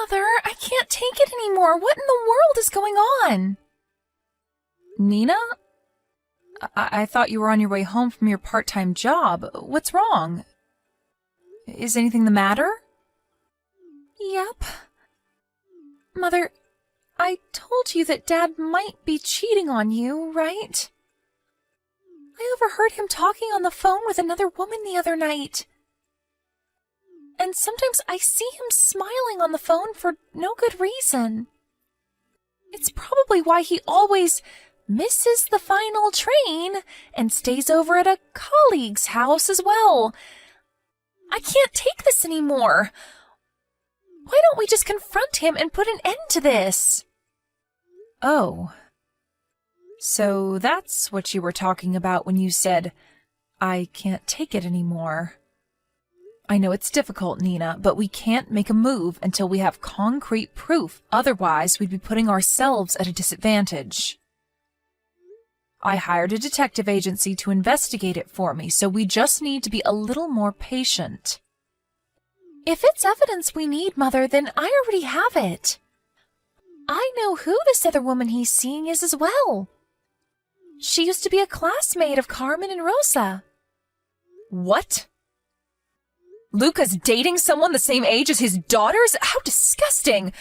Mother, I can't take it anymore. What in the world is going on? Nina? I thought you were on your way home from your part-time job. What's wrong? Is anything the matter? Yep. Mother, I told you that Dad might be cheating on you, right? I overheard him talking on the phone with another woman the other night. And sometimes I see him smiling on the phone for no good reason. It's probably why he always misses the final train and stays over at a colleague's house as well. I can't take this anymore. Why don't we just confront him and put an end to this? Oh. So that's what you were talking about when you said, I can't take it anymore. I know it's difficult, Nina, but we can't make a move until we have concrete proof. Otherwise, we'd be putting ourselves at a disadvantage. I hired a detective agency to investigate it for me, so we just need to be a little more patient. If it's evidence we need, Mother, then I already have it. I know who this other woman he's seeing is as well. She used to be a classmate of Carmen and Rosa. What? Luca's dating someone the same age as his daughters? How disgusting!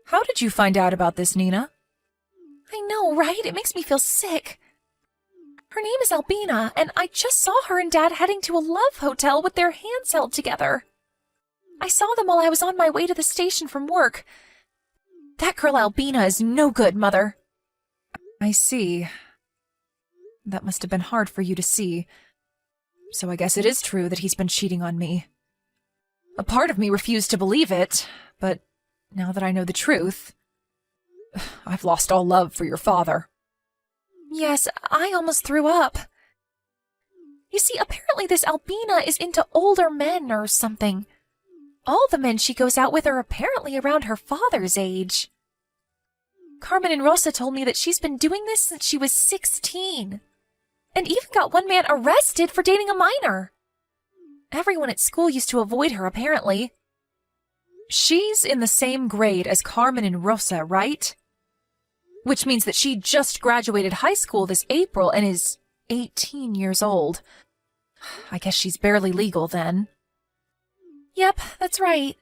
How did you find out about this, Nina? I know, right? It makes me feel sick. Her name is Albina, and I just saw her and Dad heading to a love hotel with their hands held together. I saw them while I was on my way to the station from work. That girl Albina is no good, Mother. I see. That must have been hard for you to see. So I guess it is true that he's been cheating on me. A part of me refused to believe it, but now that I know the truth, I've lost all love for your father. Yes, I almost threw up. You see, apparently this Albina is into older men or something. All the men she goes out with are apparently around her father's age. Carmen and Rosa told me that she's been doing this since she was 16. And even got one man arrested for dating a minor. Everyone at school used to avoid her, apparently. She's in the same grade as Carmen and Rosa, right? Which means that she just graduated high school this April and is 18 years old. I guess she's barely legal then. Yep, that's right.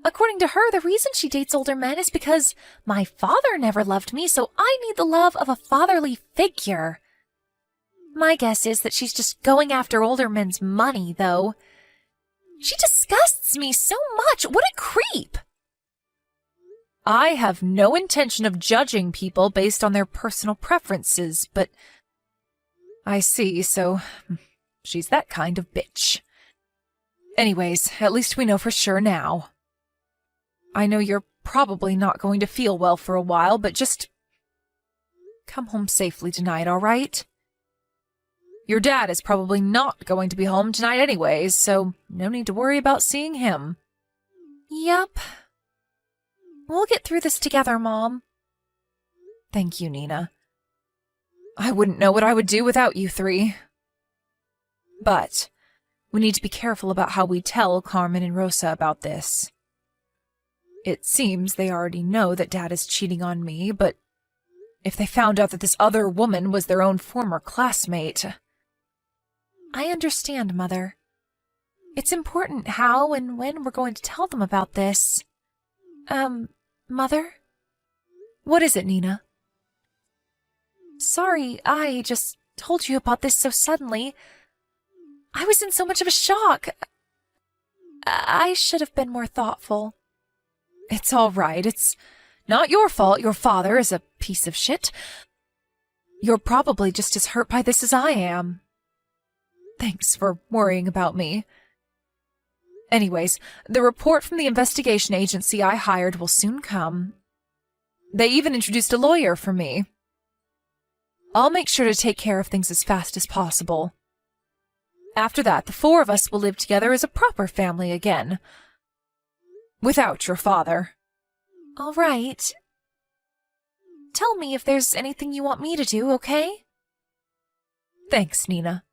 According to her, the reason she dates older men is because my father never loved me, so I need the love of a fatherly figure. My guess is that she's just going after older men's money, though. She disgusts me so much. What a creep! I have no intention of judging people based on their personal preferences, but I see, so she's that kind of bitch. Anyways, at least we know for sure now. I know you're probably not going to feel well for a while, but just come home safely tonight, all right? Your dad is probably not going to be home tonight anyways, so no need to worry about seeing him. Yep. We'll get through this together, Mom. Thank you, Nina. I wouldn't know what I would do without you three. But we need to be careful about how we tell Carmen and Rosa about this. It seems they already know that Dad is cheating on me, but if they found out that this other woman was their own former classmate... I understand, Mother. It's important how and when we're going to tell them about this. Mother? What is it, Nina? Sorry, I just told you about this so suddenly. I was in so much of a shock. I should have been more thoughtful. It's all right. It's not your fault your father is a piece of shit. You're probably just as hurt by this as I am. Thanks for worrying about me. Anyways, the report from the investigation agency I hired will soon come. They even introduced a lawyer for me. I'll make sure to take care of things as fast as possible. After that, the four of us will live together as a proper family again. Without your father. All right. Tell me if there's anything you want me to do, okay? Thanks, Nina.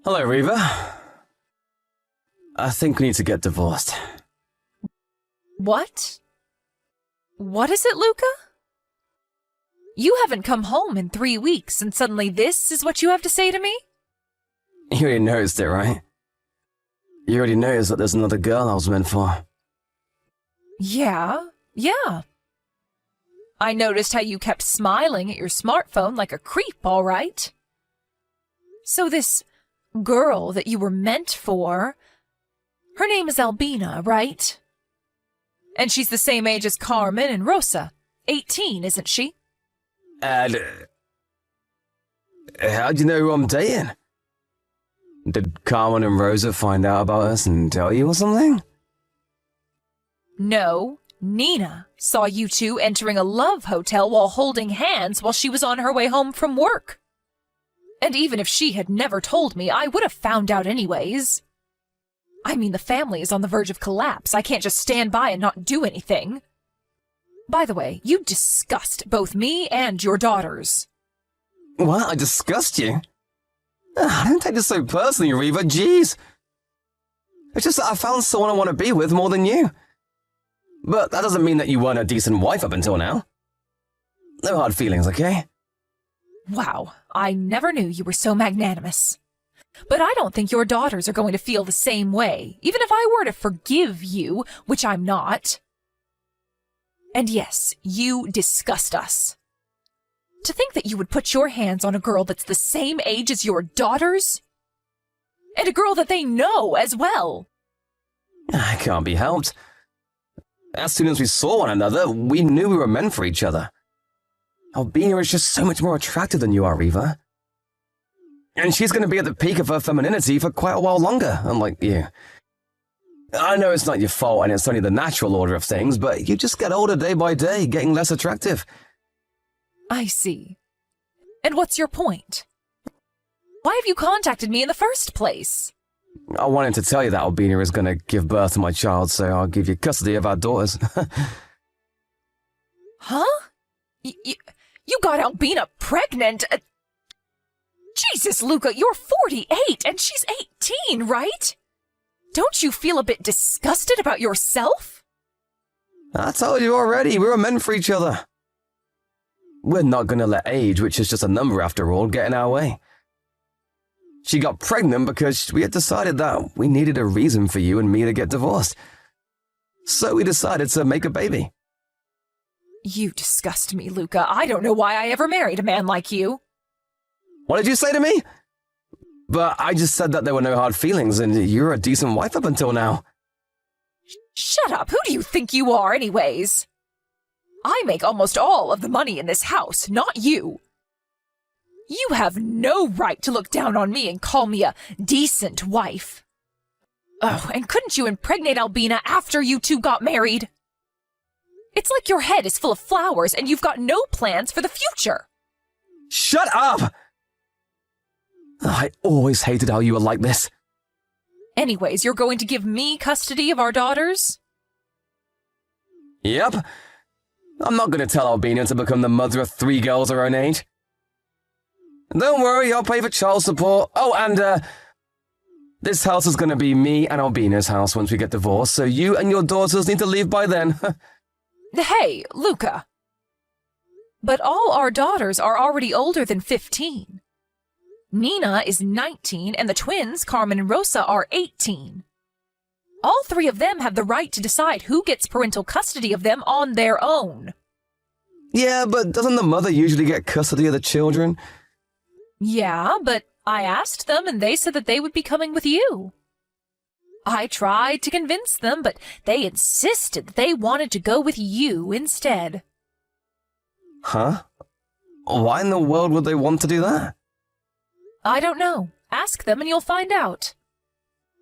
Hello, Reva. I think we need to get divorced. What? What is it, Luca? You haven't come home in 3 weeks, and suddenly this is what you have to say to me? You already noticed it, right? You already noticed that there's another girl I was meant for. Yeah. I noticed how you kept smiling at your smartphone like a creep, all right? So this girl that you were meant for, her name is Albina, right? And she's the same age as Carmen and Rosa. 18, isn't she? And how'd you know who I'm dating? Did Carmen and Rosa find out about us and tell you or something? No, Nina saw you two entering a love hotel while holding hands while she was on her way home from work. And even if she had never told me, I would have found out anyways. I mean, the family is on the verge of collapse. I can't just stand by and not do anything. By the way, you disgust both me and your daughters. What? I disgust you? I don't take this so personally, Reva. Jeez. It's just that I found someone I want to be with more than you. But that doesn't mean that you weren't a decent wife up until now. No hard feelings, okay? Wow, I never knew you were so magnanimous. But I don't think your daughters are going to feel the same way, even if I were to forgive you, which I'm not. And yes, you disgust us. To think that you would put your hands on a girl that's the same age as your daughters? And a girl that they know as well. I can't be helped. As soon as we saw one another, we knew we were meant for each other. Albina is just so much more attractive than you are, Reva. And she's going to be at the peak of her femininity for quite a while longer, unlike you. I know it's not your fault and it's only the natural order of things, but you just get older day by day, getting less attractive. I see. And what's your point? Why have you contacted me in the first place? I wanted to tell you that Albina is going to give birth to my child, so I'll give you custody of our daughters. Huh? You got Albina pregnant? Jesus, Luca, you're 48 and she's 18, right? Don't you feel a bit disgusted about yourself? I told you already, we were meant for each other. We're not going to let age, which is just a number after all, get in our way. She got pregnant because we had decided that we needed a reason for you and me to get divorced. So we decided to make a baby. You disgust me, Luca. I don't know why I ever married a man like you. What did you say to me? But I just said that there were no hard feelings and you're a decent wife up until now. Shut up. Who do you think you are anyways? I make almost all of the money in this house, not you. You have no right to look down on me and call me a decent wife. Oh, and couldn't you impregnate Albina after you two got married? It's like your head is full of flowers and you've got no plans for the future. Shut up! I always hated how you were like this. Anyways, you're going to give me custody of our daughters? Yep. I'm not going to tell Albina to become the mother of 3 girls her own age. Don't worry, I'll pay for child support. Oh, and, this house is going to be me and Albina's house once we get divorced, so you and your daughters need to leave by then. Hey, Luca. But all our daughters are already older than 15. Nina is 19, and the twins, Carmen and Rosa, are 18. All 3 of them have the right to decide who gets parental custody of them on their own. Yeah, but doesn't the mother usually get custody of the children? Yeah, but I asked them and they said that they would be coming with you. I tried to convince them, but they insisted that they wanted to go with you instead. Huh? Why in the world would they want to do that? I don't know. Ask them and you'll find out.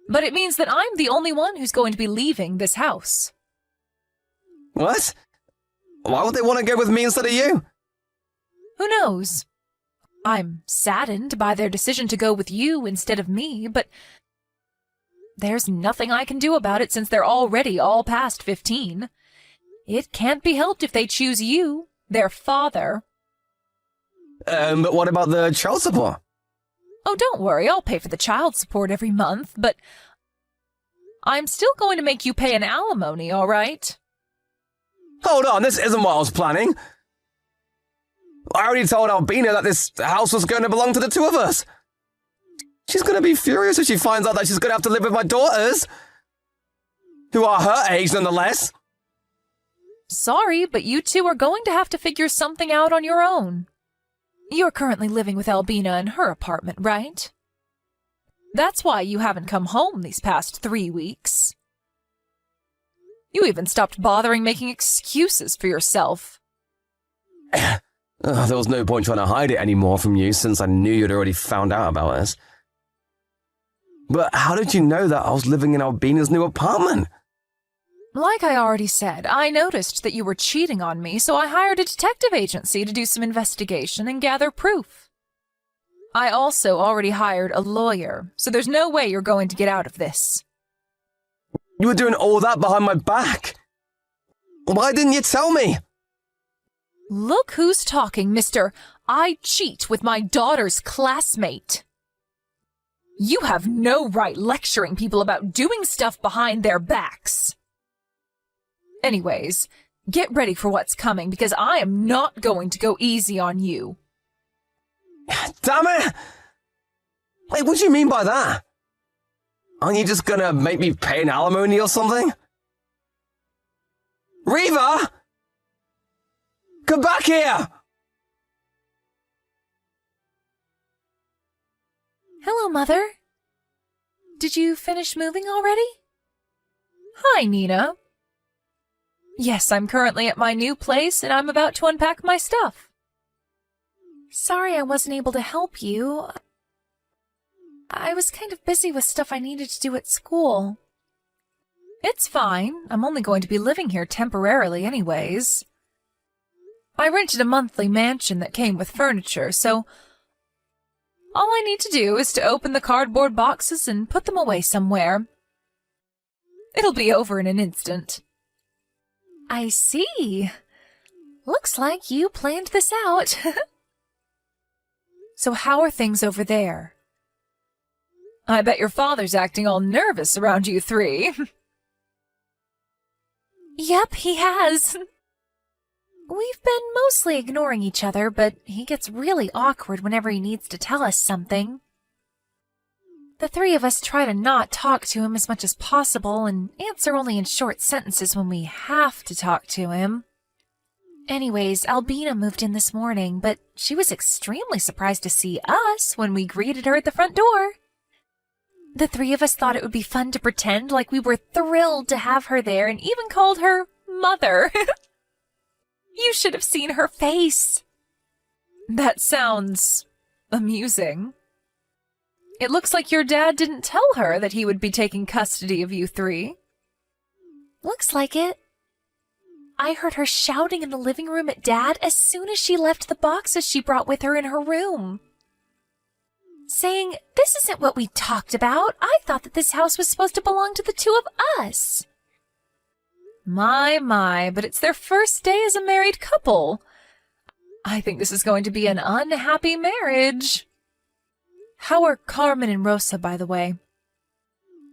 But it means that I'm the only one who's going to be leaving this house. What? Why would they want to go with me instead of you? Who knows? I'm saddened by their decision to go with you instead of me, but there's nothing I can do about it since they're already all past 15. It can't be helped if they choose you, their father. But what about the child support? Oh, don't worry, I'll pay for the child support every month, but I'm still going to make you pay an alimony, all right? Hold on, this isn't what I was planning. I already told Albina that this house was going to belong to the two of us. She's going to be furious if she finds out that she's going to have to live with my daughters, who are her age nonetheless. Sorry, but you two are going to have to figure something out on your own. You're currently living with Albina in her apartment, right? That's why you haven't come home these past 3 weeks. You even stopped bothering making excuses for yourself. There was no point trying to hide it anymore from you since I knew you'd already found out about us. But how did you know that I was living in Albina's new apartment? Like I already said, I noticed that you were cheating on me, so I hired a detective agency to do some investigation and gather proof. I also already hired a lawyer, so there's no way you're going to get out of this. You were doing all that behind my back. Why didn't you tell me? Look who's talking, mister. I cheat with my daughter's classmate. You have no right lecturing people about doing stuff behind their backs. Anyways, get ready for what's coming because I am not going to go easy on you. Damn it! Wait, what do you mean by that? Aren't you just gonna make me pay an alimony or something? Reva! Come back here! Hello, Mother. Did you finish moving already? Hi, Nina. Yes, I'm currently at my new place and I'm about to unpack my stuff. Sorry I wasn't able to help you. I was kind of busy with stuff I needed to do at school. It's fine. I'm only going to be living here temporarily anyways. I rented a monthly mansion that came with furniture, so all I need to do is to open the cardboard boxes and put them away somewhere. It'll be over in an instant. I see. Looks like you planned this out. So how are things over there? I bet your father's acting all nervous around you three. Yep, he has. We've been mostly ignoring each other, but he gets really awkward whenever he needs to tell us something. The three of us try to not talk to him as much as possible and answer only in short sentences when we have to talk to him. Anyways, Albina moved in this morning, but she was extremely surprised to see us when we greeted her at the front door. The three of us thought it would be fun to pretend like we were thrilled to have her there and even called her Mother. You should have seen her face. That sounds amusing. It looks like your dad didn't tell her that he would be taking custody of you three. Looks like it. I heard her shouting in the living room at Dad as soon as she left the boxes she brought with her in her room. Saying, "This isn't what we talked about. I thought that this house was supposed to belong to the two of us." My, but it's their first day as a married couple. I think this is going to be an unhappy marriage. How are Carmen and Rosa, by the way?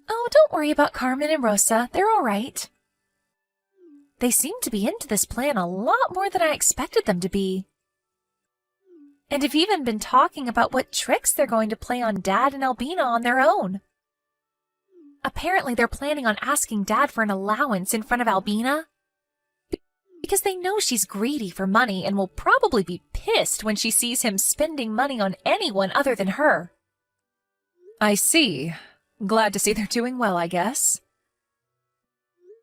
Oh, don't worry about Carmen and Rosa. They're all right. They seem to be into this plan a lot more than I expected them to be. And have even been talking about what tricks they're going to play on Dad and Albina on their own. Apparently they're planning on asking Dad for an allowance in front of Albina, because they know she's greedy for money and will probably be pissed when she sees him spending money on anyone other than her. I see. Glad to see they're doing well, I guess.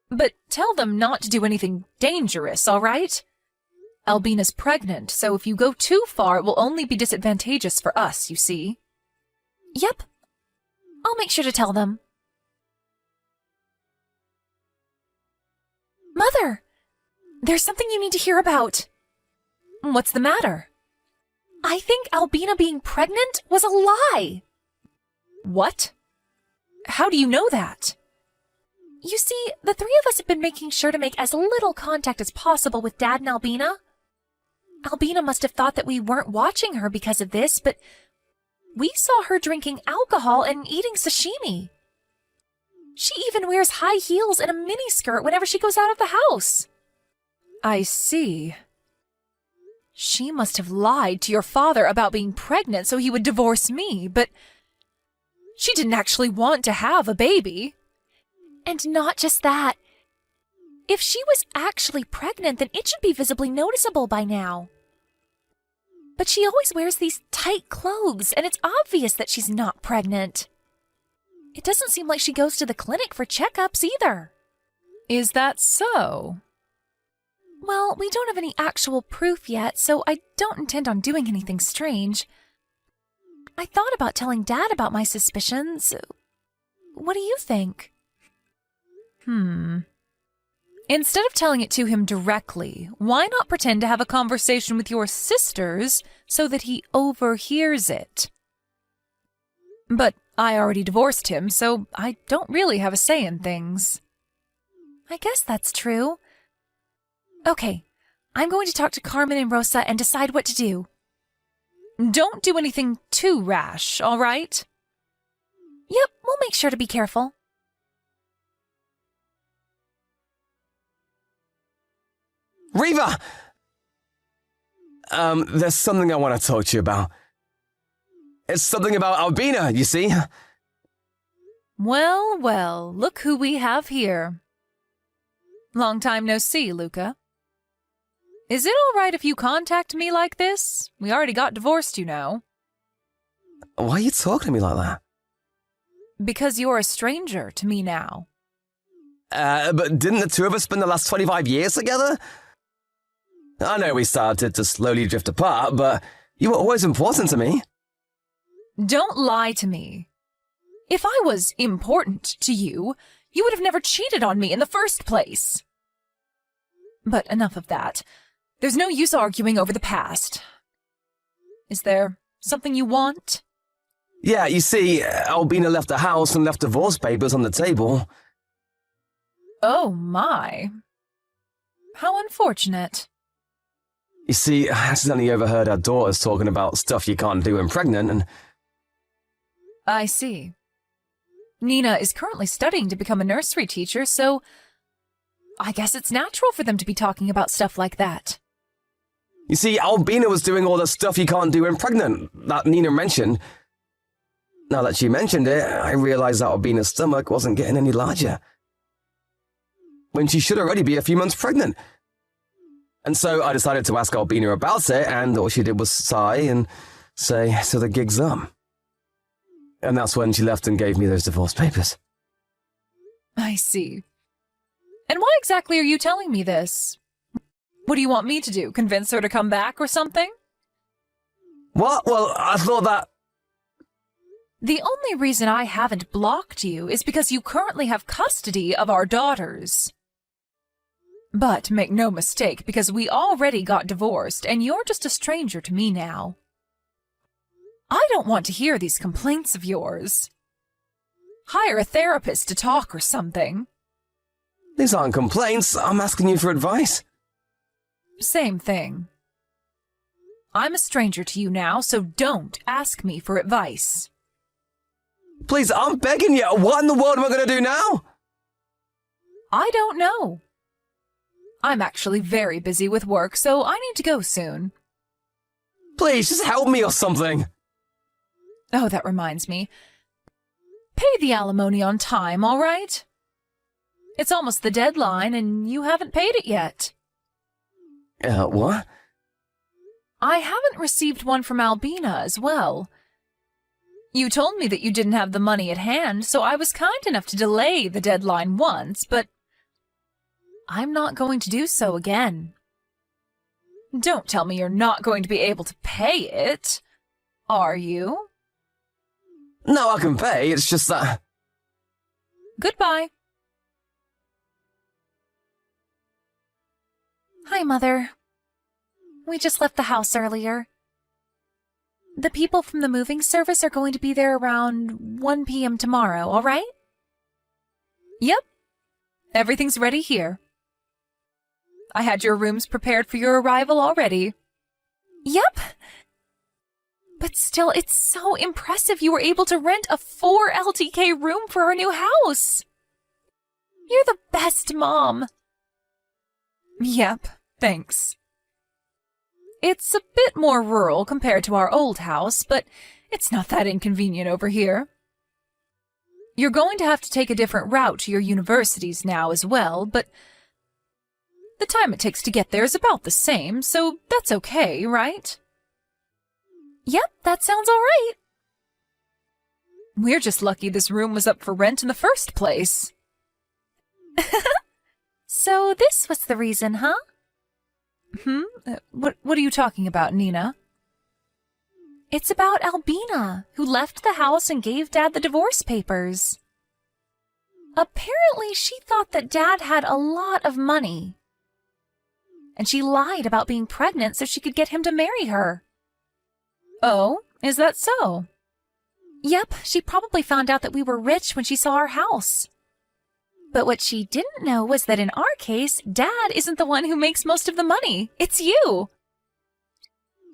But tell them not to do anything dangerous, all right? Albina's pregnant, so if you go too far, it will only be disadvantageous for us, you see. Yep. I'll make sure to tell them. Mother! There's something you need to hear about. What's the matter? I think Albina being pregnant was a lie. What? How do you know that? You see, the three of us have been making sure to make as little contact as possible with Dad and Albina. Albina must have thought that we weren't watching her because of this, but we saw her drinking alcohol and eating sashimi. She even wears high heels and a miniskirt whenever she goes out of the house. I see. She must have lied to your father about being pregnant so he would divorce me, but she didn't actually want to have a baby. And not just that. If she was actually pregnant, then it should be visibly noticeable by now. But she always wears these tight clothes, and it's obvious that she's not pregnant. It doesn't seem like she goes to the clinic for checkups either. Is that so? Well, we don't have any actual proof yet, so I don't intend on doing anything strange. I thought about telling Dad about my suspicions. What do you think? Instead of telling it to him directly, why not pretend to have a conversation with your sisters so that he overhears it? But I already divorced him, so I don't really have a say in things. I guess that's true. Okay, I'm going to talk to Carmen and Rosa and decide what to do. Don't do anything too rash, all right? Yep, we'll make sure to be careful. Riva! There's something I want to talk to you about. It's something about Albina, you see? Well, well, look who we have here. Long time no see, Luca. Is it all right if you contact me like this? We already got divorced, you know. Why are you talking to me like that? Because you're a stranger to me now. But didn't the two of us spend the last 25 years together? I know we started to slowly drift apart, but you were always important to me. Don't lie to me. If I was important to you, you would have never cheated on me in the first place. But enough of that. There's no use arguing over the past. Is there something you want? Yeah, you see, Albina left the house and left divorce papers on the table. Oh, my. How unfortunate. You see, I accidentally overheard our daughters talking about stuff you can't do when pregnant, and... I see. Nina is currently studying to become a nursery teacher, so I guess it's natural for them to be talking about stuff like that. You see, Albina was doing all the stuff you can't do when pregnant, that Nina mentioned. Now that she mentioned it, I realized that Albina's stomach wasn't getting any larger, when she should already be a few months pregnant. And so I decided to ask Albina about it, and all she did was sigh and say, so the gig's up. And that's when she left and gave me those divorce papers. I see. And why exactly are you telling me this? What do you want me to do? Convince her to come back or something? What? Well, I thought that... The only reason I haven't blocked you is because you currently have custody of our daughters. But make no mistake, because we already got divorced, and you're just a stranger to me now. I don't want to hear these complaints of yours. Hire a therapist to talk or something. These aren't complaints, I'm asking you for advice. Same thing. I'm a stranger to you now, so don't ask me for advice. Please, I'm begging you, what in the world am I going to do now? I don't know. I'm actually very busy with work, so I need to go soon. Please, just help me or something. Oh, that reminds me. Pay the alimony on time, all right? It's almost the deadline, and you haven't paid it yet. What? I haven't received one from Albina as well. You told me that you didn't have the money at hand, so I was kind enough to delay the deadline once, but I'm not going to do so again. Don't tell me you're not going to be able to pay it, are you? No, I can pay, it's just that... Goodbye. Hi, Mother. We just left the house earlier. The people from the moving service are going to be there around 1 p.m. tomorrow, all right? Yep. Everything's ready here. I had your rooms prepared for your arrival already. Yep. But still, it's so impressive you were able to rent a 4 LTK room for our new house. You're the best mom. Yep, thanks. It's a bit more rural compared to our old house, but it's not that inconvenient over here. You're going to have to take a different route to your universities now as well, but the time it takes to get there is about the same, so that's okay, right? Yep, that sounds all right. We're just lucky this room was up for rent in the first place. So this was the reason, huh? What are you talking about, Nina? It's about Albina, who left the house and gave Dad the divorce papers. Apparently, she thought that Dad had a lot of money. And she lied about being pregnant so she could get him to marry her. Oh, is that so? Yep, she probably found out that we were rich when she saw our house. But what she didn't know was that in our case, Dad isn't the one who makes most of the money. It's you.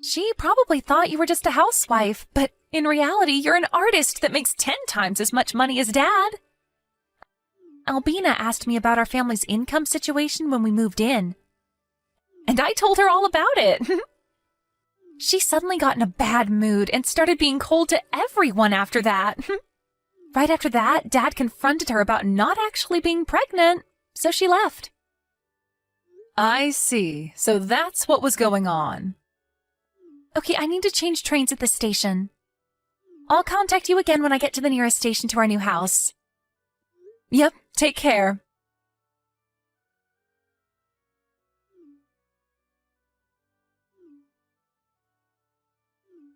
She probably thought you were just a housewife, but in reality, you're an artist that makes 10 times as much money as Dad. Albina asked me about our family's income situation when we moved in. And I told her all about it. She suddenly got in a bad mood and started being cold to everyone after that. Right after that, Dad confronted her about not actually being pregnant, so she left. I see. So that's what was going on. Okay, I need to change trains at the station. I'll contact you again when I get to the nearest station to our new house. Yep, take care.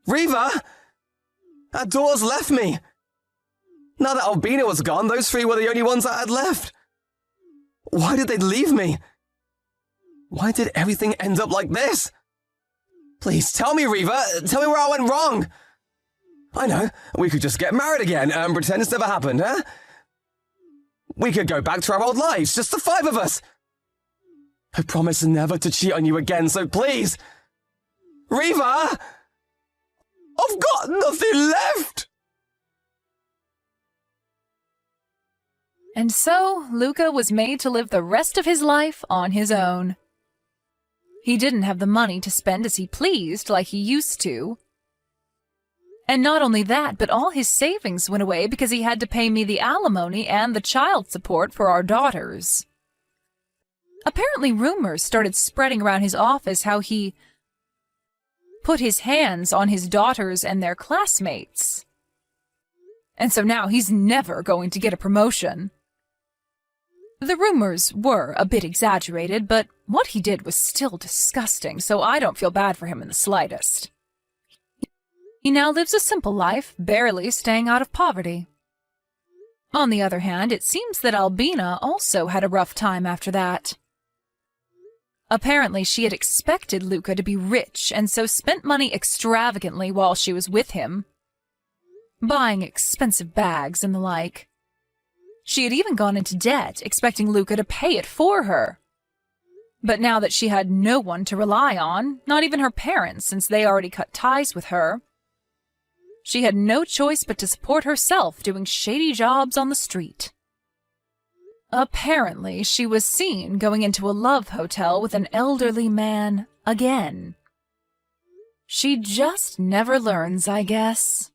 Riva! Our daughters left me! Now that Albina was gone, those three were the only ones I had left. Why did they leave me? Why did everything end up like this? Please, tell me, Riva. Tell me where I went wrong. I know, we could just get married again and pretend it's never happened, huh? We could go back to our old lives, just the 5 of us. I promise never to cheat on you again, so please. Riva! I've got nothing left! And so, Luca was made to live the rest of his life on his own. He didn't have the money to spend as he pleased like he used to. And not only that, but all his savings went away because he had to pay me the alimony and the child support for our daughters. Apparently rumors started spreading around his office how he put his hands on his daughters and their classmates. And so now he's never going to get a promotion. The rumors were a bit exaggerated, but what he did was still disgusting, so I don't feel bad for him in the slightest. He now lives a simple life, barely staying out of poverty. On the other hand, it seems that Albina also had a rough time after that. Apparently, she had expected Luca to be rich and so spent money extravagantly while she was with him, buying expensive bags and the like. She had even gone into debt, expecting Luca to pay it for her. But now that she had no one to rely on, not even her parents since they already cut ties with her, she had no choice but to support herself doing shady jobs on the street. Apparently, she was seen going into a love hotel with an elderly man again. She just never learns, I guess.